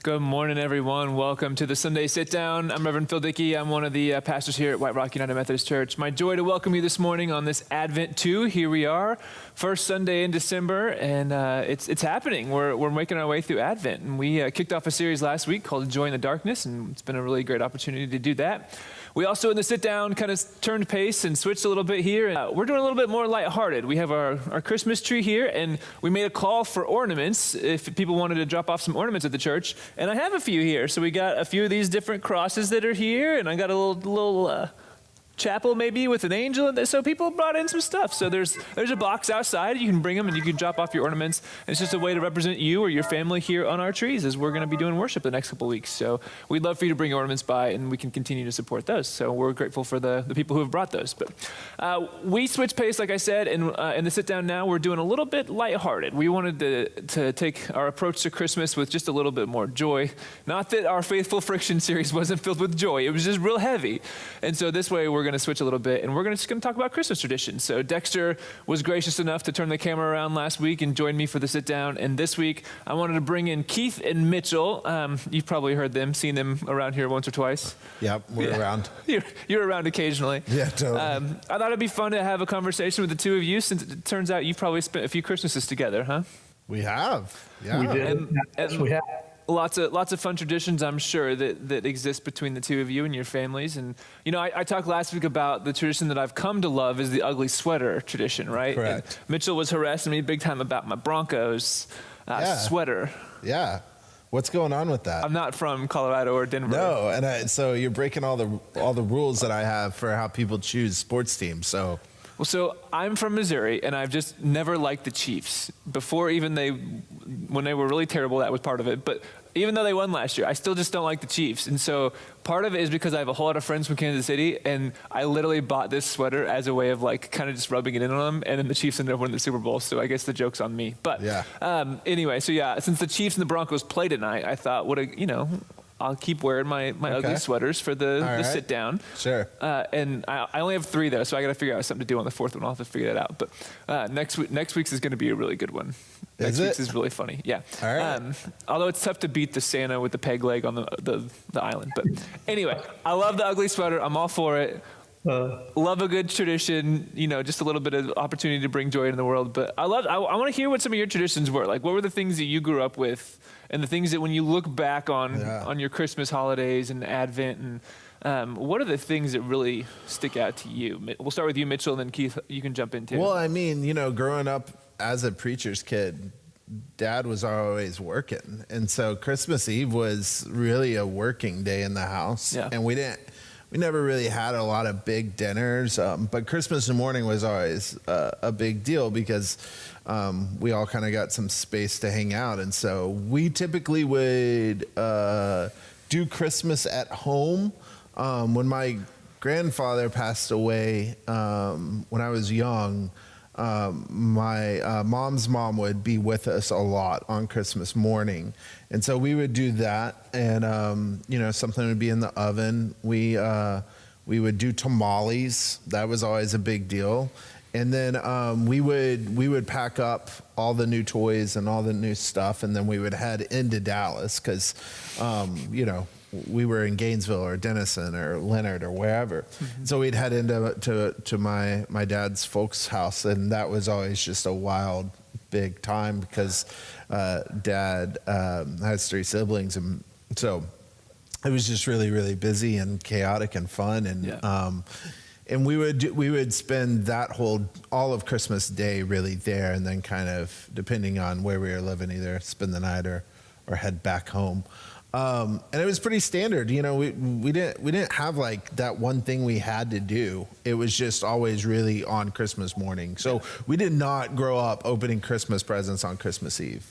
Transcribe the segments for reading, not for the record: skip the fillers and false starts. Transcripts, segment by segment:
Good morning, everyone. Welcome to the Sunday Sit Down. I'm Reverend Phil Dickey. I'm one of the pastors here at White Rock United Methodist Church. My joy to welcome you this morning on this Advent 2. Here we are, first Sunday in December, and it's happening. We're making our way through Advent, and we kicked off a series last week called Joy in the Darkness, and it's been a really great opportunity to do that. We also, in the sit down, kind of turned pace and switched a little bit here. We're doing a little bit more lighthearted. We have our Christmas tree here, and we made a call for ornaments if people wanted to drop off some ornaments at the church. And I have a few here. So we got a few of these different crosses that are here, and I got a little chapel maybe with an angel. So people brought in some stuff. So there's a box outside. You can bring them and you can drop off your ornaments. And it's just a way to represent you or your family here on our trees as we're going to be doing worship the next couple of weeks. So we'd love for you to bring your ornaments by and we can continue to support those. So we're grateful for the people who have brought those. But we switched pace, like I said, and in the sit down now, we're doing a little bit lighthearted. We wanted to take our approach to Christmas with just a little bit more joy. Not that our Faithful Friction series wasn't filled with joy. It was just real heavy. And so this way we're going to switch a little bit and we're just going to talk about Christmas traditions. So Dexter was gracious enough to turn the camera around last week and join me for the sit down. And this week I wanted to bring in Keith and Mitchell. You've probably heard them, seen them around here once or twice. Yep, we're around. You're around occasionally. Yeah, totally. I thought it'd be fun to have a conversation with the two of you since it turns out you've probably spent a few Christmases together, huh? We have. Yeah. We did. Yes, we have. Lots of fun traditions, I'm sure, that exist between the two of you and your families. And, you know, I talked last week about the tradition that I've come to love is the ugly sweater tradition, right? Correct. And Mitchell was harassing me big time about my Broncos sweater. Yeah. What's going on with that? I'm not from Colorado or Denver. No, and so you're breaking all the rules that I have for how people choose sports teams. So. Well, so I'm from Missouri, and I've just never liked the Chiefs. Before even when they were really terrible, that was part of it. But even though they won last year, I still just don't like the Chiefs. And so part of it is because I have a whole lot of friends from Kansas City, and I literally bought this sweater as a way of like kind of just rubbing it in on them. And then the Chiefs ended up winning the Super Bowl, so I guess the joke's on me. But anyway, so yeah, since the Chiefs and the Broncos play tonight, I thought, I'll keep wearing my ugly sweaters for the sit down. Sure. And I only have 3 though, so I got to figure out something to do on the 4th one. I'll have to figure that out. But next week's is going to be a really good one. Next week's is really funny. Yeah. All right. Although it's tough to beat the Santa with the peg leg on the island. But anyway, I love the ugly sweater. I'm all for it. Love a good tradition, just a little bit of opportunity to bring joy into the world. But I want to hear what some of your traditions were. Like, what were the things that you grew up with and the things that when you look back on your Christmas holidays and Advent and what are the things that really stick out to you? We'll start with you, Mitchell, and then Keith, you can jump in too. Well, I mean, growing up as a preacher's kid, Dad was always working. And so Christmas Eve was really a working day in the house. Yeah. And we never really had a lot of big dinners, but Christmas morning was always a big deal because we all kind of got some space to hang out. And so we typically would do Christmas at home. When my grandfather passed away when I was young, my mom's mom would be with us a lot on Christmas morning. And so we would do that and, something would be in the oven. We would do tamales. That was always a big deal. And then we would pack up all the new toys and all the new stuff. And then we would head into Dallas because, we were in Gainesville or Denison or Leonard or wherever. Mm-hmm. So we'd head into my dad's folks' house, and that was always just a wild, big time because Dad has 3 siblings, and so it was just really, really busy and chaotic and fun. And and we would spend all of Christmas Day really there, and then kind of depending on where we were living, either spend the night or head back home. And it was pretty standard, we didn't have like that one thing we had to do. It was just always really on Christmas morning. So we did not grow up opening Christmas presents on Christmas Eve,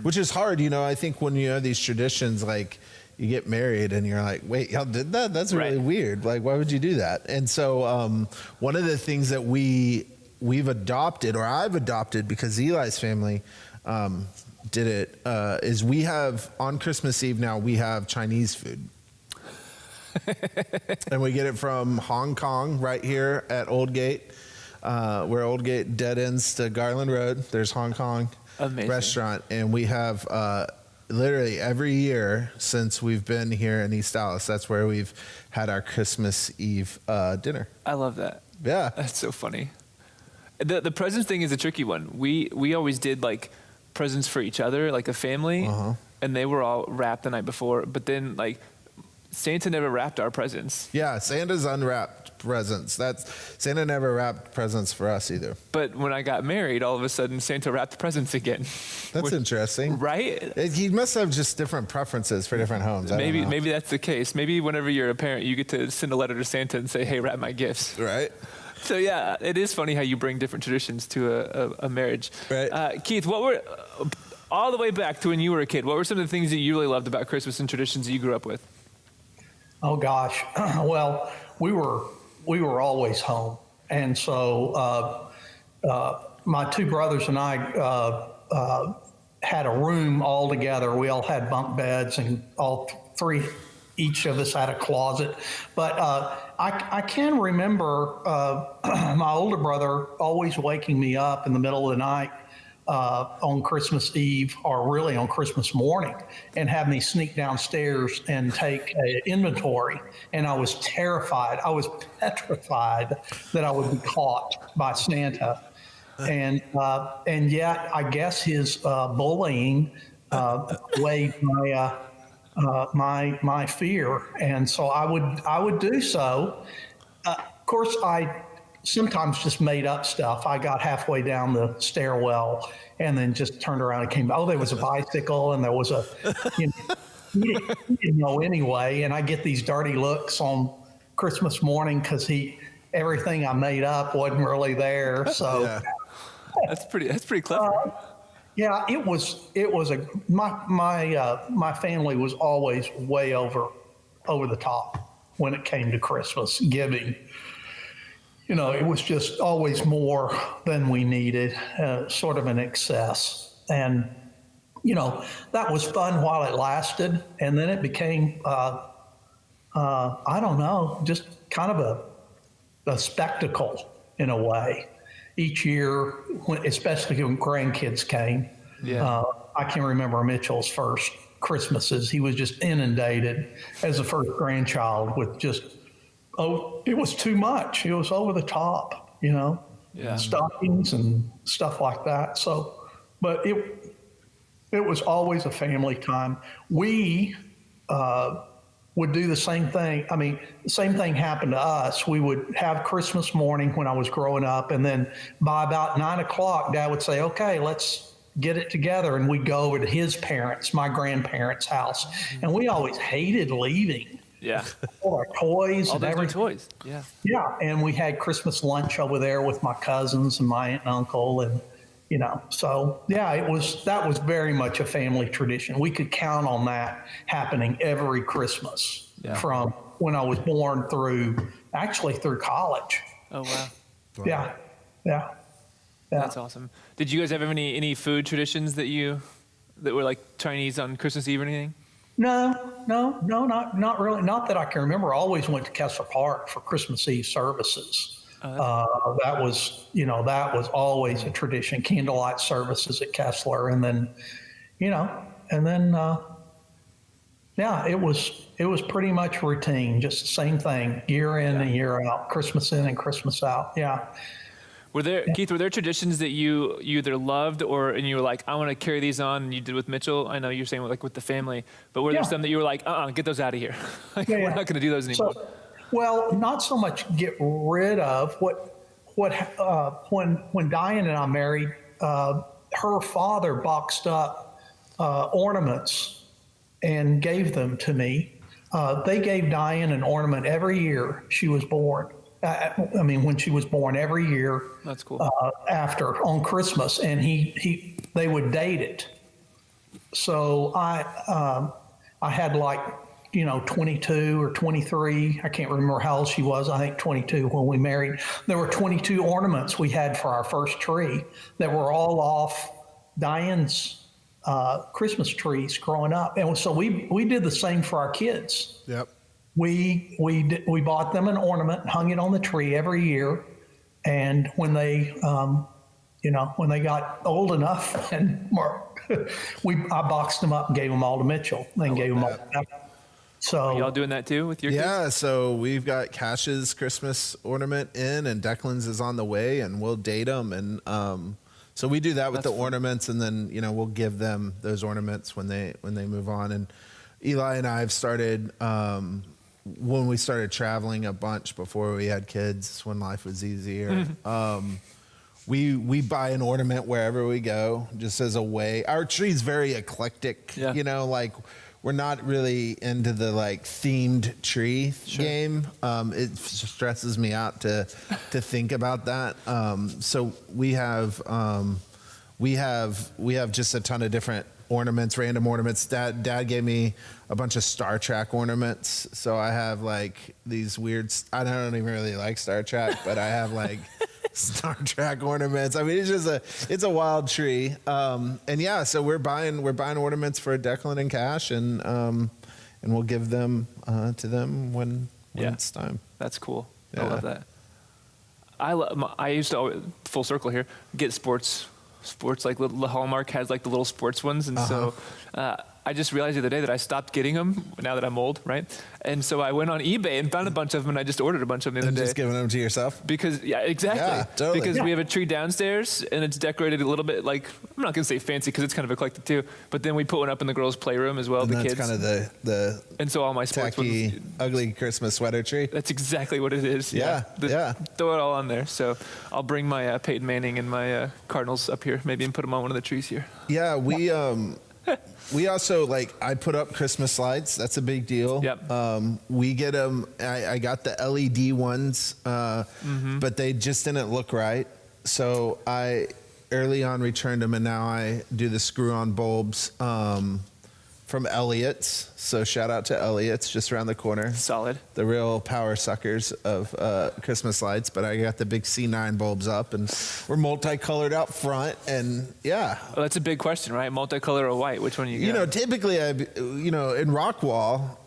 which is hard. I think when you have these traditions, like you get married and you're like, wait, y'all did that? That's really weird. Like, why would you do that? And so, one of the things that we've adopted, or I've adopted because Eli's family, did it, is we have on Christmas Eve now we have Chinese food. And we get it from Hong Kong right here at Old Gate, where Old Gate dead ends to Garland Road. There's Hong Kong restaurant, and we have literally every year since we've been here in East Dallas, that's where we've had our Christmas Eve dinner. I love that. Yeah. That's so funny. The presents thing is a tricky one. We always did like presents for each other, like a family, and they were all wrapped the night before. But then like Santa never wrapped our presents. Yeah, Santa's unwrapped presents. Santa never wrapped presents for us either. But when I got married, all of a sudden Santa wrapped presents again. That's interesting, right? He must have just different preferences for different homes. Maybe that's the case. Maybe whenever you're a parent, you get to send a letter to Santa and say, "Hey, wrap my gifts." Right. So yeah, it is funny how you bring different traditions to a marriage. Right. Keith, what were all the way back to when you were a kid? What were some of the things that you really loved about Christmas and traditions that you grew up with? Oh gosh, well, we were always home, and so my two brothers and I had a room all together. We all had bunk beds, and all three, each of us had a closet. But I can remember my older brother always waking me up in the middle of the night on Christmas Eve, or really on Christmas morning, and have me sneak downstairs and take an inventory. And I was terrified. I was petrified that I would be caught by Santa. And yet, I guess his bullying weighed my fear, and so I would do so. Of course, I sometimes just made up stuff. I got halfway down the stairwell and then just turned around and came. Oh, there was a bicycle, and there was a. He didn't know anyway, and I get these dirty looks on Christmas morning because everything I made up wasn't really there. So Yeah. That's pretty clever. Yeah, it was my family was always way over the top when it came to Christmas giving. You know, it was just always more than we needed, sort of an excess. And, you know, that was fun while it lasted. And then it became, I don't know, just kind of a spectacle in a way. Each year, especially when grandkids came, I can remember Mitchell's first Christmases. He was just inundated as a first grandchild with just, it was too much. It was over the top, you know, stockings and stuff like that. So, but it was always a family time. We would do the same thing. I mean, the same thing happened to us. We would have Christmas morning when I was growing up, and then by about 9 o'clock, Dad would say, "Okay, let's get it together," and we'd go over to his parents, my grandparents' house, and we always hated leaving. Yeah. All our toys All and those new everything. toys. Yeah. Yeah, and we had Christmas lunch over there with my cousins and my aunt and uncle, and you know, so yeah, that was very much a family tradition. We could count on that happening every Christmas from when I was born through college. Oh wow. Yeah. That's awesome. Did you guys have any food traditions that were like Chinese on Christmas Eve or anything? No, not really. Not that I can remember. I always went to Kessler Park for Christmas Eve services. That was always a tradition. Candlelight services at Kessler, and then, it was pretty much routine. Just the same thing, year in and year out, Christmas in and Christmas out. Yeah. Keith, were there traditions that you either loved and you were like, I want to carry these on, and you did with Mitchell? I know you're saying like with the family, but were there some that you were like, get those out of here. We're not going to do those anymore. So, well, not so much get rid of when Diane and I married, her father boxed up ornaments and gave them to me. They gave Diane an ornament every year she was born. When she was born, every year. That's cool. On Christmas, and they would date it. So I had 22 or 23. I can't remember how old she was. I think 22 when we married. There were 22 ornaments we had for our first tree that were all off Diane's Christmas trees growing up, and so we did the same for our kids. Yep. We bought them an ornament and hung it on the tree every year. And when they got old enough and I boxed them up and gave them all to Mitchell, then gave them all to Becca. Are y'all So doing that too with your kids? Yeah, so we've got Cash's Christmas ornament in, and Declan's is on the way, and we'll date them, and so we do that with That's the fun. ornaments, and then we'll give them those ornaments when they move on. And Eli and I have started when we started traveling a bunch before we had kids, when life was easier. We buy an ornament wherever we go, just as a way. Our tree's very eclectic, Yeah. like. We're not really into the themed tree game. It stresses me out to think about that. So we have just a ton of different ornaments, random ornaments. Dad gave me a bunch of Star Trek ornaments. So I have these weird. I don't even really like Star Trek, but I have Star Trek ornaments. I mean, it's a wild tree. And yeah, so we're buying ornaments for Declan and Cash, and we'll give them to them when it's time. That's cool. Yeah. I love that. I used to always, full circle here, get sports like the Hallmark has the little sports ones, and so I just realized the other day that I stopped getting them now that I'm old, right? And so I went on eBay and found a bunch of them, and I just ordered a bunch of them the And other just day. giving them to yourself? Because, yeah, exactly. Yeah, totally. Because we have a tree downstairs, and it's decorated a little bit I'm not going to say fancy because it's kind of eclectic too, but then we put one up in the girls' playroom as well, And the that's kids. kind of the And so all my sports tacky, ones, ugly Christmas sweater tree. that's exactly what it is. Yeah, yeah. Throw it all on there. So I'll bring my Peyton Manning and my Cardinals up here maybe and put them on one of the trees here. Yeah, we also I put up Christmas lights. That's a big deal. Yep. We get them. I got the LED ones, but they just didn't look right. So I early on returned them, and now I do the screw-on bulbs from Elliott's. So shout out to Elliott's, just around the corner. Solid. The real power suckers of Christmas lights. But I got the big C9 bulbs up, and we're multicolored out front, and yeah. Well, that's a big question, right? Multicolor or white? Which one you got? Typically, in Rockwall,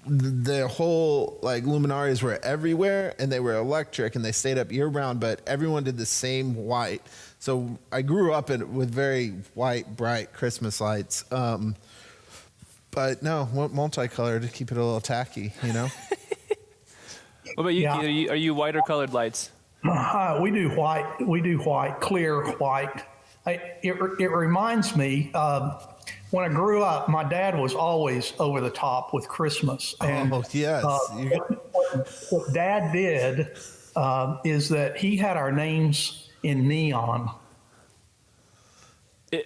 the whole luminaries were everywhere, and they were electric, and they stayed up year round, but everyone did the same white. So I grew up with very white, bright Christmas lights. But no, multicolored to keep it a little tacky, What about you, Yeah. Keith? Are you white or colored lights? we do white. We do white, clear white. It reminds me when I grew up, my dad was always over the top with Christmas. And Oh, yes. what Dad did is that he had our names in neon.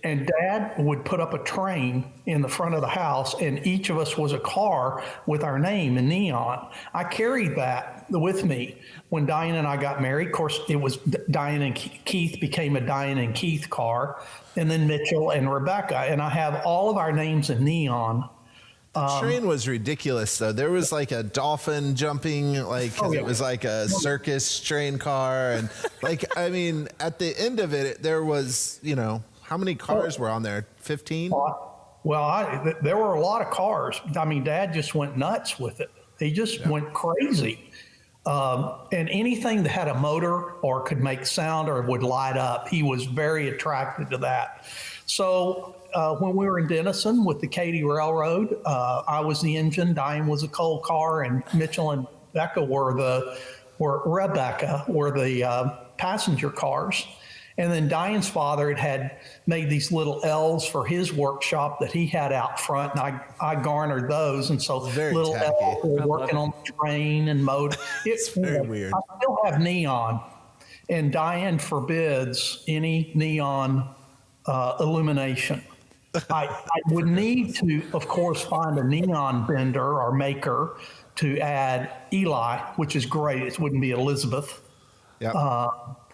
And Dad would put up a train in the front of the house, and each of us was a car with our name in neon. I carried that with me when Diane and I got married. Of course, it was Diane and Keith became a Diane and Keith car, and then Mitchell and Rebecca. And I have all of our names in neon. Train was ridiculous, though. There was a dolphin jumping, it was a circus train car. And I mean, at the end of it, there was, how many cars were on there? 15? Well, there were a lot of cars. I mean, Dad just went nuts with it. He just went crazy. And anything that had a motor or could make sound or would light up, he was very attracted to that. So when we were in Denison with the Katy Railroad, I was the engine, Diane was a coal car, and Mitchell and Rebecca were the passenger cars. And then Diane's father had made these little L's for his workshop that he had out front, and I garnered those. And so Very little tacky. L's were working on the train and motor. It's very weird. I still have neon, and Diane forbids any neon illumination. I would need to, of course, find a neon vendor or maker to add Eli, which is great. It wouldn't be Elizabeth. Yeah.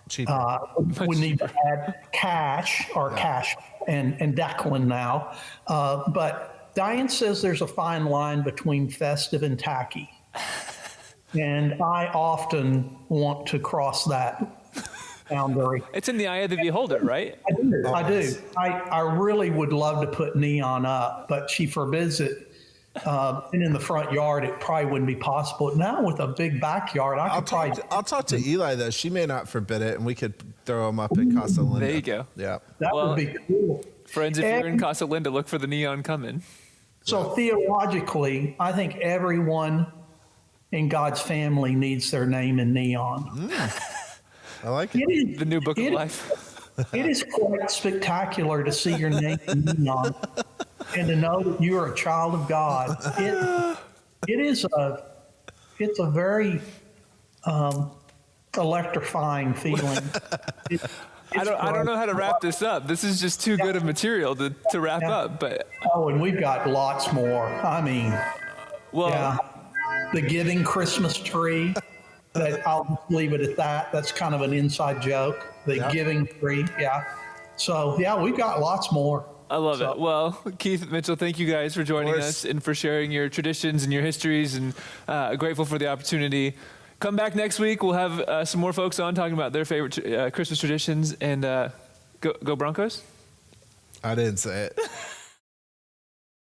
Cheaper. We need to add Cash and Declan now. But Diane says there's a fine line between festive and tacky. And I often want to cross that boundary. It's in the eye of the beholder, right? I do. I really would love to put neon up, but she forbids it. And in the front yard, it probably wouldn't be possible. Now with a big backyard, I'll talk to Eli, though. She may not forbid it, and we could throw them up at Casa Linda. There you go. Yeah. That would be cool. Friends, if you're in Casa Linda, look for the neon coming. So theologically, I think everyone in God's family needs their name in neon. I like it. The new book of life. It is quite spectacular to see your name in neon and to know that you are a child of God. It's a very electrifying feeling. I don't know how to wrap this up. This is just too good of material to wrap up. But and we've got lots more. I mean, the giving Christmas tree. That I'll just leave it at that. That's kind of an inside joke. The giving tree, So we've got lots more. I love it. Well, Keith, Mitchell, thank you guys for joining us and for sharing your traditions and your histories, and grateful for the opportunity. Come back next week. We'll have some more folks on talking about their favorite Christmas traditions, and go Broncos. I didn't say it.